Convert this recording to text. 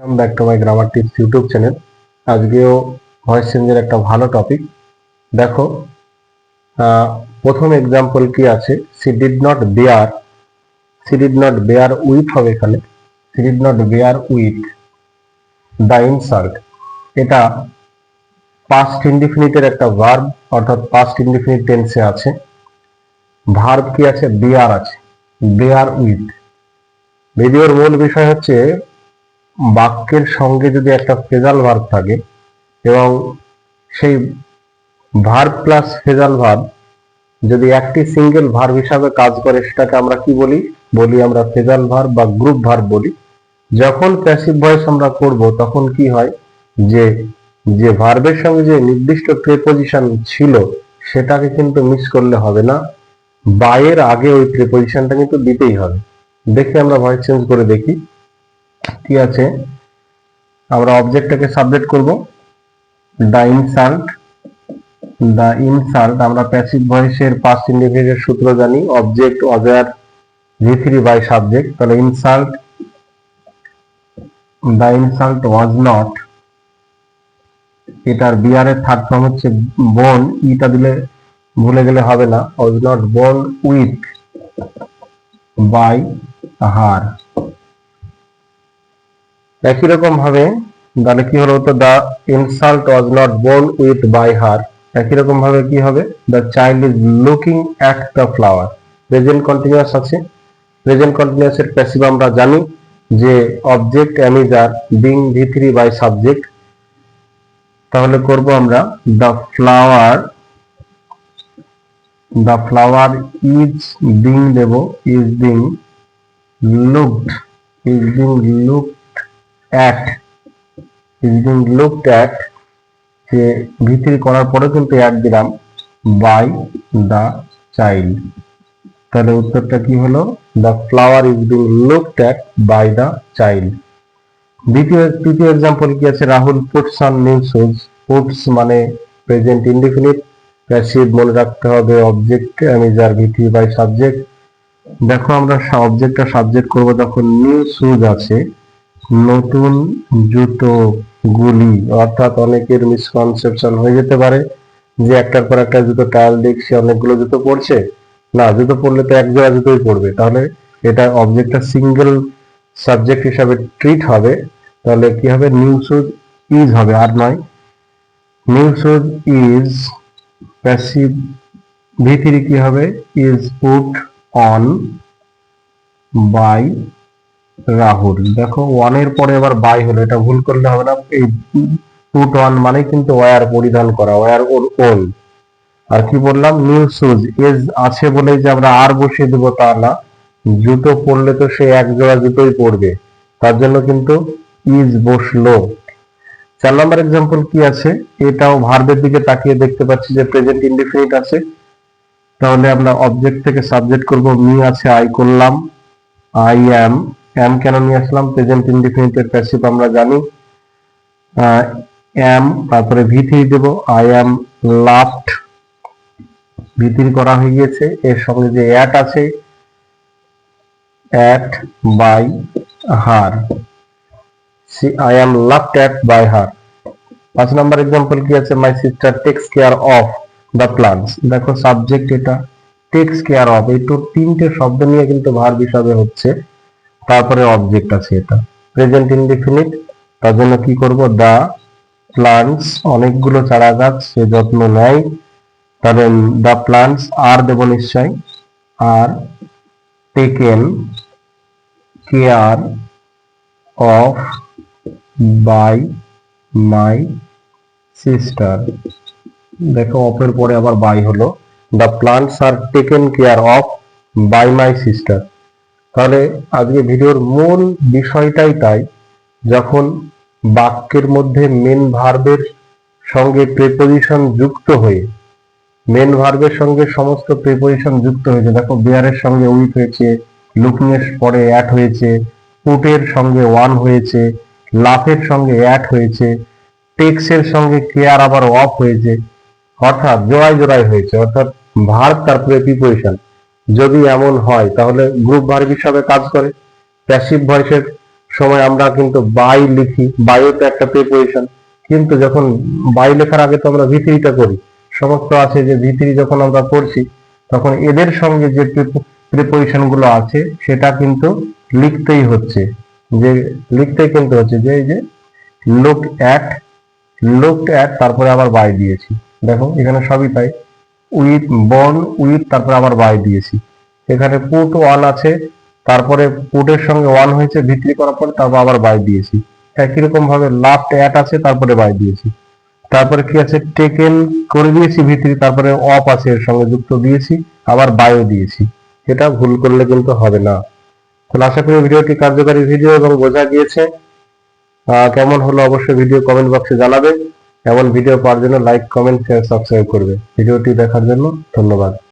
Welcome back to my grammar tips YouTube channel. আজকেও voice চেঞ্জের একটা ভালো টপিক। দেখো, প্রথম এক্সাম্পল কি আছে, she did not bear with হবে এখানে। She did not bear with the insult. এটা পাস্ট ইনডিফিনিটের একটা ভার্ব, অর্থাৎ পাস্ট ইনডিফিনিট টেন্সে আছে। ভার্ব কি আছে? বেয়ার আছে, বেয়ার উইথ। ভিডিওর মূল বিষয় হচ্ছে বাক্যের সঙ্গে যদি একটা ফ্রেজাল ভার্ব থাকে এবং সেই ভার্ব প্লাস ফ্রেজাল ভার্ব যদি একটি সিঙ্গেল ভার্ব হিসাবে কাজ করে, সেটাকে আমরা কি বলি? আমরা ফ্রেজাল ভার্ব বা গ্রুপ ভার্ব বলি। যখন প্যাসিভ ভয়েস আমরা করব তখন কি হয়, যে যে ভার্বের সঙ্গে যে নির্দিষ্ট প্রিপোজিশন ছিল সেটাকে কিন্তু মিস করলে হবে না, বাইয়ের আগে ওই প্রিপোজিশনটা কিন্তু দিতেই হবে। দেখি আমরা ভয়েস চেঞ্জ করে দেখি কি আছে। আমরা অবজেক্টটাকে সাবজেক্ট করব, দ্য ইনসাল্ট। আমরা প্যাসিভ ভয়েসের পাস্ট ইনডিফিনিটের সূত্র জানি, object Ozer V3 by subject. তাহলে দ্য ইনসাল্ট ওয়াজ নট, এটার বিআর এর থার্ড ফর্ম হচ্ছে বোন, ইটা দিলে ভুলে গেলে হবে না, ওয়াজ নট বোন উইথ বাই হার। একই রকম ভাবে তাহলে কি হলো, তো দ্য ইনসাল্ট ওয়াজ নট বোন উইথ বাই হার। একই রকম ভাবে কি হবে, the child is looking at the flower. Present continuous আছে। প্রেজেন্ট কন্টিনিউয়াস এর প্যাসিভ আমরা জানি যে object am is are being V3 by subject. তাহলে করব আমরা দ্য ফ্লাওয়ার ইজ বিং দেব, ইজ বিং লুকড অ্যাট, যে V3 করার পরে কিন্তু অ্যাড দিলাম, বাই দ্য চাইল্ড। তাহলে উত্তরটা কি হলো, the flower is being looked at by the child. তৃতীয় এক্সাম্পল কি আছে, Rahul puts on new shoes. Puts মানে প্রেজেন্ট ইনডিফিনিট, প্যাসিভ মনে রাখতে হবে, object is are V3 by subject. দেখো আমরা অবজেক্টটা সাবজেক্ট করব, তখন নিউ শুজ আছে, নতুন জুতো গুলি। অর্থাৎ অনেকের মিসকনসেপশন হয়ে যেতে পারে যে একটার পর একটা জুতো ট্রায়াল দেখছি, অনেকগুলো জুতো পড়ছে না, জুতো পড়লে তো এক জোড়া জুতোই পড়বে। তাহলে এটা অবজেক্টটা সিঙ্গেল সাবজেক্ট হিসাবে ট্রিট হবে। তাহলে কি হবে, নিউ শুজ ইজ হবে, আর নয়। New shoes is passive, V3 কি হবে, is put on by Rahul. দেখো ওয়ানের পরে আবার বাই হলো, এটা ভুল করলে হবে না। এই পুট অন মানে কিন্তু ওয়্যার, পরিধান করা, ওয়্যার ওর ওন। আর কি বললাম, নিউ শুজ ইজ আছে বলে যে আমরা আর বসিয়ে দেবো তা না, জুতো পরলে তো সে এক জোড়া জুতোই পরবে, তার জন্য কিন্তু ইজ বসলো। 4 নম্বর এক্সাম্পল কি আছে, এটাও ভার্বের দিকে তাকিয়ে দেখতে পাচ্ছি যে প্রেজেন্ট ইনডিফিনিট আছে। তাহলে আমরা অবজেক্ট থেকে সাবজেক্ট করব, মি আছে, আই করলাম, আই অ্যাম। অ্যাম কেন নিয়ে আসলাম, প্রেজেন্ট ইনডিফিনিটের প্যাসিভ আমরা জানি, অ্যাম, তারপরে V3 Dev, I am loved, V3 করা হয়ে গিয়েছে। এর সঙ্গে যে অ্যাট আছে, at by her, I am loved at by her. 5 number example কি আছে, my sister takes care of the plants. দেখো সাবজেক্ট এটা, টেক্স কেয়ার অফ, এই তো তিনটে শব্দ নিয়ে কিন্তু ভার্ব হিসাবে হচ্ছে, তারপরে অবজেক্ট আছে, এটা প্রেজেন্ট ইনডিফিনিট। তার জন্য কি করব, দা প্লান্টস, অনেকগুলো চারা গাছ সে যত্ন নেয়। তাহলে দা প্লান্টস আর দেব নিশ্চয়, are taken care of by my sister. দেখো অফের পরে আবার বাই হলো, the plants are taken care of by my sister. তাহলে আজকে ভিডিওর মূল বিষয়টাই তাই, যখন বাক্যের মধ্যে মেন ভার্বের সঙ্গে প্রিপোজিশন যুক্ত হয়ে, মেন ভার্বের সঙ্গে সমস্ত প্রিপোজিশন যুক্ত হয়েছে। দেখো বেয়ারের সঙ্গে উইথ হয়েছে, লুকিং এর পরে অ্যাট হয়েছে, পুটের সঙ্গে ওয়ান হয়েছে, লাফের সঙ্গে অ্যাট হয়েছে, টেক্সের সঙ্গে কেয়ার আবার অফ হয়েছে, অর্থাৎ জোড়ায় জোড়ায় হয়েছে, অর্থাৎ ভার্ব তারপরে প্রিপোজিশন। যদি এমন হয় তাহলে গ্রুপ ভার্ব হিসাবে কাজ করে। প্যাসিভ ভয়েসের সময় আমরা কিন্তু বাই লিখি, বাইও তো একটা প্রিপোজিশন, কিন্তু যখন বাই লেখার আগে তো আমরা ভিত্তিটা করি। সমস্ত আছে যে ভিত্তি যখন আমরা করছি তখন এদের সঙ্গে যে প্রিপোজিশন গুলো আছে সেটা কিন্তু লিখতেই হচ্ছে, যে লিখতেই কিন্তু হচ্ছে যে এই যে লুকড অ্যাট তারপরে আবার বাই দিয়েছি। দেখো এখানে সবই তাই, উইথ বর্ন উইথ তারপরে আবার বাই দিয়েছি। এখানে পুট ওয়ান আছে, তারপরে পুটের সঙ্গে ওয়ান হয়েছে ভিত্তি করার পরে তারপর আবার বাই দিয়েছি। একই রকম ভাবে লাস্ট অ্যাট আছে তারপরে বাই দিয়েছি। তারপরে কি আছে, টেকেন করে দিয়েছি ভিত্তি, তারপরে অফ আছে এর সঙ্গে যুক্ত দিয়েছি, আবার বায়ো দিয়েছি। এটা ভুল করলে কিন্তু হবে না। তাহলে আশা করি ভিডিওটি কার্যকারী ভিডিও এবং বোঝা গিয়েছে। কেমন হলো অবশ্যই ভিডিও কমেন্ট বক্সে জানাবে। এমন ভিডিও পাওয়ার জন্য লাইক, কমেন্ট, শেয়ার, সাবস্ক্রাইব করবে। ভিডিওটি দেখার জন্য ধন্যবাদ।